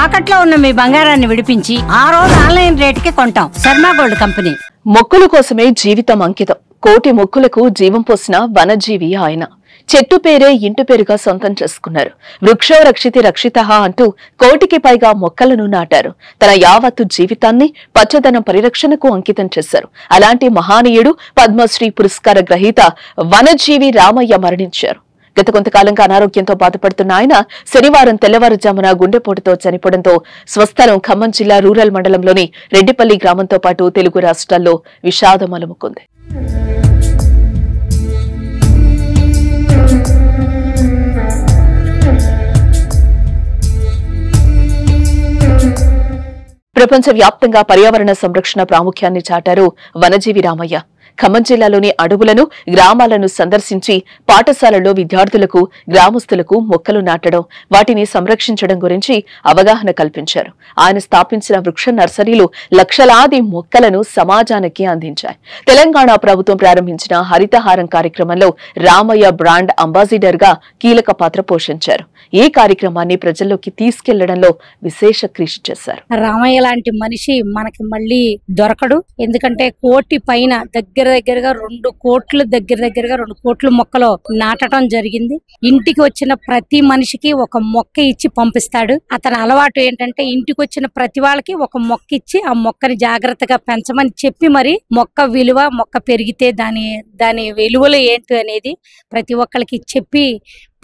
తాకట్లో ఉన్న మీ బంగారాన్ని విడిపించి ఆ రోజు ఆన్లైన్ రేటుకి కొంటాం. Sharma gold company. మొక్కుల కోసమే జీవితం అంకితం. కోటి మొక్కులకు జీవం పోసిన వనజీవి ఆయన. చెట్టు పేరే ఇంటి పేరుగా సొంతం చేసుకున్నారు. వృక్షో రక్షితి రక్షితః అంటూ కోటికి పైగా మొక్కలను నాటారు. తన యావత్తు జీవితాన్ని పచ్చదనం పరిరక్షణకు అంకితం చేశారు. అలాంటి మహానీయుడు పద్మశ్రీ పురస్కార గ్రహీత వనజీవి రామయ్య మరణించారు. గత కొంతకాలంగా అనారోగ్యంతో బాధపడుతున్న ఆయన శనివారం తెల్లవారుజామున గుండెపోటుతో చనిపోవడంతో స్వస్థలం ఖమ్మం జిల్లా రూరల్ మండలంలోని రెడ్డిపల్లి గ్రామంతో పాటు తెలుగు రాష్ట్రాల్లో విషాదం అలుముకుంది. ప్రపంచవ్యాప్తంగా పర్యావరణ సంరక్షణ ప్రాముఖ్యాన్ని చాటారు వనజీవి రామయ్య. ఖమ్మం జిల్లాలోని అడవులను, గ్రామాలను సందర్శించి పాఠశాలల్లో విద్యార్థులకు, గ్రామస్తులకు మొక్కలు నాటడం, వాటిని సంరక్షించడం గురించి అవగాహన కల్పించారు. ఆయన స్థాపించిన వృక్ష నర్సరీలు లక్షలాది మొక్కలను సమాజానికి అందించాయి. తెలంగాణ ప్రభుత్వం ప్రారంభించిన హరితహారం కార్యక్రమంలో రామయ్య బ్రాండ్ అంబాసిడర్ గా కీలక పాత్ర పోషించారు. ఈ కార్యక్రమాన్ని ప్రజల్లోకి తీసుకెళ్లడంలో విశేష కృషి చేశారు. రామయ్య లాంటి మనిషి మనకి మళ్ళీ దొరకడు. ఎందుకంటే కోటి పైన దగ్గరగా 2 కోట్ల దగ్గరగా 2 కోట్ల మొక్కలు నాటడం జరిగింది. ఇంటికి వచ్చిన ప్రతి మనిషికి ఒక మొక్క ఇచ్చి పంపిస్తాడు. అతని అలవాటు ఏంటంటే ఇంటికి వచ్చిన ప్రతి వాళ్ళకి ఒక మొక్క ఇచ్చి ఆ మొక్కని జాగ్రత్తగా పెంచమని చెప్పి మరి మొక్క విలువ, మొక్క పెరిగితే దాని విలువలు ఏంటి అనేది ప్రతి ఒక్కరికి చెప్పి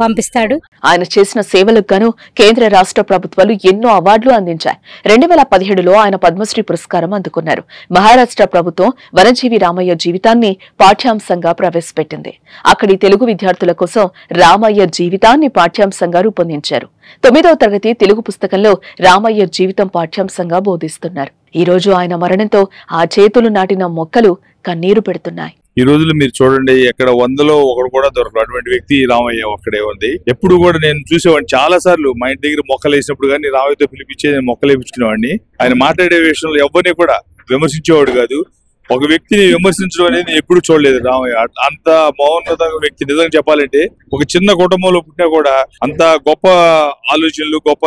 పంపిస్తాడు. ఆయన చేసిన సేవలకు గాను కేంద్ర రాష్ట్ర ప్రభుత్వాలు ఎన్నో అవార్డులు అందించాయి. 2017లో ఆయన పద్మశ్రీ పురస్కారం అందుకున్నారు. మహారాష్ట్ర ప్రభుత్వం వనజీవి రామయ్య జీవితాన్ని పాఠ్యాంశంగా ప్రవేశపెట్టింది. అక్కడి తెలుగు విద్యార్థుల కోసం రామయ్య జీవితాన్ని పాఠ్యాంశంగా రూపొందించారు. 9వ తరగతి తెలుగు పుస్తకంలో రామయ్య జీవితం పాఠ్యాంశంగా బోధిస్తున్నారు. ఈ రోజు ఆయన మరణంతో ఆ చేతులు నాటిన మొక్కలు కన్నీరు పెడుతున్నాయి. ఈ రోజులు మీరు చూడండి, ఎక్కడ 100లో ఒకడు కూడా దొరకదు. అటువంటి వ్యక్తి రామయ్య ఒక్కడే ఉంది. ఎప్పుడు కూడా నేను చూసేవాడిని చాలా సార్లు. మా ఇంటి దగ్గర మొక్కలు వేసినప్పుడు కానీ రామయ్యతో పిలిపించే నేను మొక్కలు వేయించుకునేవాడిని. ఆయన మాట్లాడే విషయంలో ఎవరిని కూడా విమర్శించేవాడు కాదు. ఒక వ్యక్తిని విమర్శించడం అనేది ఎప్పుడు చూడలేదు రామయ్య. అంత మౌనత వ్యక్తి. నిజంగా చెప్పాలంటే ఒక చిన్న కుటుంబంలో పుట్టినా కూడా అంత గొప్ప ఆలోచనలు, గొప్ప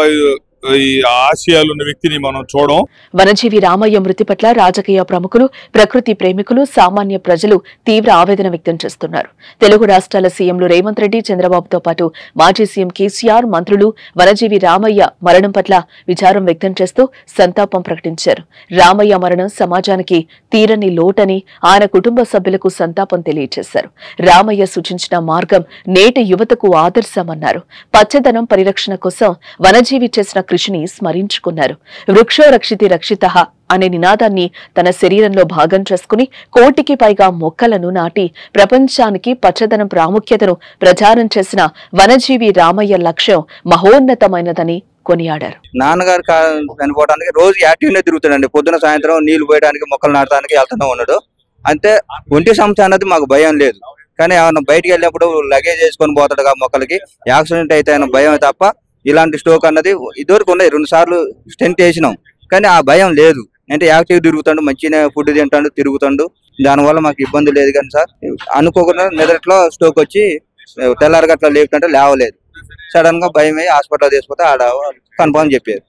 ఈ ఆశయాలు ఉన్న వ్యక్తిని మనం చూడం. వనజీవి రామయ్య మృతి పట్ల రాజకీయ ప్రముఖులు, ప్రకృతి ప్రేమికులు, సామాన్య ప్రజలు తీవ్ర ఆవేదన వ్యక్తం చేస్తున్నారు. తెలుగు రాష్ట్రాల సీఎంలు రేవంత్ రెడ్డి, చంద్రబాబుతో పాటు మాజీ సీఎం కేసీఆర్, మంత్రులు వనజీవి రామయ్య మరణం పట్ల విచారం వ్యక్తం చేస్తూ సంతాపం ప్రకటించారు. రామయ్య మరణం సమాజానికి తీరని లోటని ఆయన కుటుంబ సభ్యులకు సంతాపం తెలియజేశారు. రామయ్య సూచించిన మార్గం నేటి యువతకు ఆదర్శమన్నారు. పచ్చదనం పరిరక్షణ కోసం వనజీవి చేసిన కృషిని స్మరించుకున్నారు. వృక్షో రక్షితి రక్షితః అనే నినాదాన్ని తన శరీరంలో భాగం చేసుకుని కోటికి పైగా మొక్కలను నాటి ప్రపంచానికి పచ్చదనం ప్రాముఖ్యతను ప్రచారం చేసిన వనజీవి రామయ్య లక్ష్యం మహోన్నతమైనదని కొనియాడారు. నాన్నగారు చనిపోవడానికి రోజు యాక్టివ్నే తిరుగుతాడండి. పొద్దున సాయంత్రం నీళ్లు పోయడానికి, మొక్కలు నాటడానికి వెళ్తూనే ఉన్నాడు. అంతే. ఒంటి సమస్య అన్నది మాకు భయం లేదు. కానీ ఆయన బయటికి వెళ్ళినప్పుడు లగేజ్ చేసుకొని పోతాడు. మొక్కలకి యాక్సిడెంట్ అయితే ఆయన భయం తప్ప ఇలాంటి స్ట్రోక్ అన్నది ఇదివరకు ఉన్నాయి. 2 సార్లు స్టెంట్ వేసినాం కానీ ఆ భయం లేదు. అంటే యాక్టివ్ తిరుగుతాడు, మంచిగా ఫుడ్ తింటాడు, తిరుగుతాడు. దానివల్ల మాకు ఇబ్బంది లేదు. కానీ సార్ అనుకోకుండా నిద్రలో స్ట్రోక్ వచ్చి తెల్లారగట్ల లేకుంటే లేవలేదు. సడన్ గా భయం అయ్యి హాస్పిటల్ తీసుకుపోతే ఆడ కన్ఫర్మ్ చెప్పారు.